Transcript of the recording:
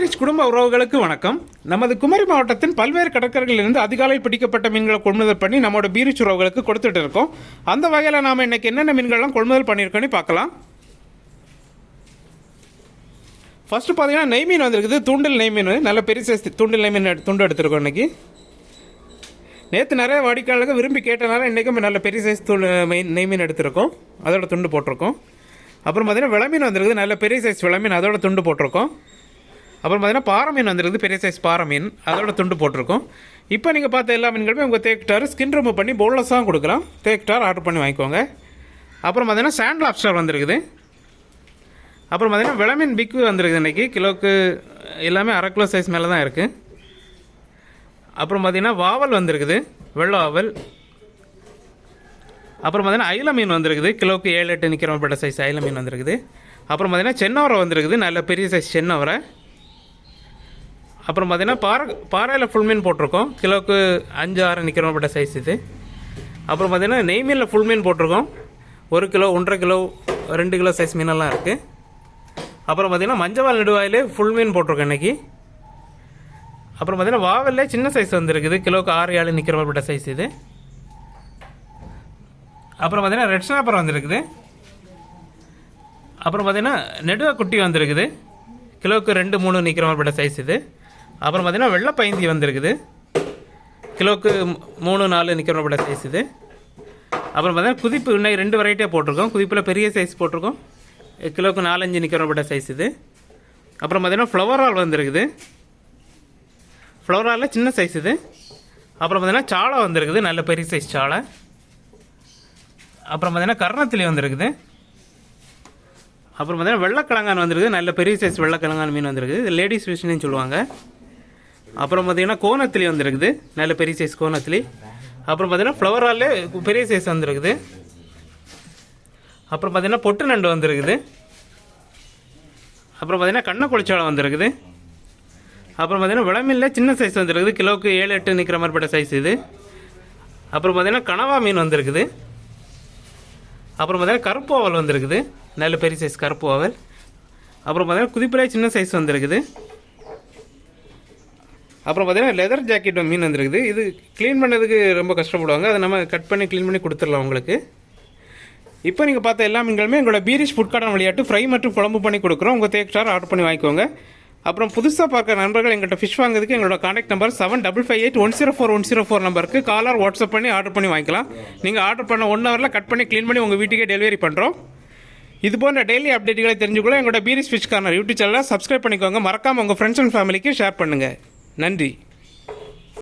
பீரிச் குடும்ப உறவுகளுக்கு வணக்கம். நமது குமரி மாவட்டத்தின் பல்வேறு கடற்கரைகளிலிருந்து அதிகாலை பிடிக்கப்பட்ட மீன்களை கொள்முதல் பண்ணி நம்மளோட பீரிச் உறவுகளுக்கு கொடுத்துட்டு இருக்கோம். அந்த வகையில் நாம் இன்னைக்கு என்னென்ன மீன்கள்லாம் கொள்முதல் பண்ணியிருக்கோன்னு பார்க்கலாம். ஃபர்ஸ்ட் பார்த்தீங்கன்னா நெய் மீன் வந்திருக்குது. தூண்டில் நெய் மீன், நல்ல பெரிய சைஸ் தூண்டில் நெய் மீன் துண்டு எடுத்துருக்கோம் இன்னைக்கு. நேற்று நிறைய வாடிக்கையாளர்கள் விரும்பி கேட்டனால இன்றைக்கும் நல்ல பெரிய சைஸ் நெய் மீன் எடுத்திருக்கோம், அதோட துண்டு போட்டிருக்கோம். அப்புறம் பார்த்தீங்கன்னா விளமீன் வந்துருக்குது, நல்ல பெரிய சைஸ் விளமீன், அதோட துண்டு போட்டிருக்கோம். அப்புறம் பார்த்தீங்கன்னா பாறை மீன் வந்துருக்குது, பெரிய சைஸ் பாறை மீன், அதோட துண்டு போட்டிருக்கோம். இப்போ நீங்கள் பார்த்த எல்லா மீன்களுமே உங்கள் தேக்டார் ஸ்கின் ரிமூவ் பண்ணி போன்லெஸ்ஸாக கொடுக்கலாம். தேக்டார் ஆர்டர் பண்ணி வாங்கிக்கோங்க. அப்புறம் பார்த்தீங்கன்னா சாண்ட் லாப்ஸ்டர் வந்துருக்குது. அப்புறம் பார்த்தீங்கன்னா விளமீன் பிக்கு வந்துருக்குது. இன்றைக்கி கிலோவுக்கு எல்லாமே அரை கிலோ சைஸ் மேலே தான் இருக்குது. அப்புறம் பார்த்தீங்கன்னா வாவல் வந்துருக்குது, வெள்ளை வாவல். அப்புறம் பார்த்தீங்கன்னா ஐல மீன் வந்துருக்குது, கிலோவுக்கு 7-8 நிற்கிறப்பட்ட சைஸ் ஐல மீன் வந்துருக்குது. அப்புறம் பார்த்தீங்கன்னா சென்னவரை வந்துருக்குது, நல்ல பெரிய சைஸ் சென்னவரை. அப்புறம் பார்த்தீங்கன்னா பாறையில் ஃபுல் மீன் போட்டிருக்கோம், கிலோவுக்கு 5-6 நிற்கிறப்பட்ட சைஸ் இது. அப்புறம் பார்த்தீங்கன்னா நெய் மீனில் ஃபுல் மீன் போட்டிருக்கோம், 1 கிலோ 1.5 கிலோ 2 கிலோ சைஸ் மீனெல்லாம் இருக்குது. அப்புறம் பார்த்தீங்கன்னா மஞ்சவால் நெடுவாயிலே ஃபுல் மீன் போட்டிருக்கோம் இன்றைக்கி. அப்புறம் பார்த்தீங்கன்னா வாவல்லே சின்ன சைஸ் வந்துருக்குது, கிலோவுக்கு 6-7 நிற்கிறப்பட்ட சைஸ் இது. அப்புறம் பார்த்தீங்கன்னா ரெட் ஸ்னாப்பர் வந்துருக்குது. அப்புறம் பார்த்தீங்கன்னா நெடுவா குட்டி வந்துருக்குது, கிலோவுக்கு 2-3 நிற்கிறப்பட்ட சைஸ் இது. அப்புறம் பார்த்தீங்கன்னா வெள்ளை பைந்தி வந்துருக்குது, கிலோவுக்கு 3-4 நிற்கிறப்பட்ட சைஸ் இது. அப்புறம் பார்த்தீங்கன்னா குதிப்பு இன்னைக்கு 2 வெரைட்டியாக போட்டிருக்கோம். குதிப்பில் பெரிய சைஸ் போட்டிருக்கோம், கிலோவுக்கு 4-5 நிற்கிறப்பட்ட சைஸ் இது. அப்புறம் பார்த்தீங்கன்னா ஃப்ளவர் ஆல் வந்துருக்குது, ஃப்ளவர் ஆலில் சின்ன சைஸ் இது. அப்புறம் பார்த்தீங்கன்னா சாலை வந்துருக்குது, நல்ல பெரிய சைஸ் சாலை. அப்புறம் பார்த்தீங்கன்னா கர்ணத்திலி வந்துருக்குது. அப்புறம் பார்த்தீங்கன்னா வெள்ளைக்கிழங்கான் வந்துருக்குது, நல்ல பெரிய சைஸ் வெள்ளைக்கிழங்கான் மீன் வந்துருக்குது, இது லேடிஸ் ஃபிஷ்னு சொல்லுவாங்க. அப்புறம் பார்த்தீங்கன்னா கோணத்திலி வந்துருக்குது, நல்ல பெரிய சைஸ் கோணத்திலி. அப்புறம் பார்த்தீங்கன்னா ஃப்ளவர் ஆல்லே பெரிய சைஸ் வந்துருக்குது. அப்புறம் பார்த்தீங்கன்னா பொட்டு நண்டு வந்துருக்குது. அப்புறம் பார்த்தீங்கன்னா கண்ணை குளிச்சாலை வந்துருக்குது. அப்புறம் பார்த்தீங்கன்னா விளமீனில் சின்ன சைஸ் வந்துருக்குது, கிலோவுக்கு 7-8 நிற்கிற மாதிரிப்பட்ட சைஸ் இது. அப்புறம் பார்த்தீங்கன்னா கனவா மீன் வந்துருக்குது. அப்புறம் பார்த்தீங்கன்னா கருப்பு ஓவல் வந்துருக்குது, நல்ல பெரிய சைஸ் கருப்பு ஓவல். அப்புறம் பார்த்தீங்கன்னா குதிப்பிலே சின்ன சைஸ் வந்துருக்குது. அப்புறம் பார்த்தீங்கன்னா லெதர் ஜாக்கெட் மீன் வந்துருக்குது. இது க்ளீன் பண்ணதுக்கு ரொம்ப கஷ்டப்படுவாங்க, அதை நம்ம கட் பண்ணி க்ளீன் பண்ணி கொடுத்துடலாம் உங்களுக்கு. இப்போ நீங்கள் பார்த்த எல்லா மீன்களுமே எங்களோட பீரிச் ஃபுட் கார்டன் விளையாட்டு ஃப்ரை மற்றும் குழம்பு பண்ணி கொடுக்குறோம். உங்கள் தேக்டார் ஆர்டர் பண்ணி வாங்கிக்கோங்க. அப்புறம் புதுசாக பார்க்குற நண்பர்கள் எங்கள்கிட்ட ஃபிஷ் வாங்குறதுக்கு எங்களோட கான்டாக்ட் நம்பர் 7558104104 நம்பருக்கு காலர் வாட்ஸ்அப் பண்ணி ஆர்டர் பண்ணி வாங்கிக்கலாம். நீங்கள் ஆர்டர் பண்ண 1 ஹவரில் கட் பண்ணி க்ளீன் பண்ணி உங்கள் வீட்டுக்கே டெலிவரி பண்ணுறோம். இது போன்ற டெய்லி அப்டேட்டுகளை தெரிஞ்சுக்கொள்ள எங்களோட பீரிச் ஃபிஷ் கார்னர் யூடியூப் சேனலை சப்ஸ்கிரைப் பண்ணிக்கோங்க. மறக்காமல் உங்கள் ஃப்ரெண்ட்ஸ் அண்ட் ஃபேமிலிக்கு ஷேர் பண்ணுங்கள். நன்றி.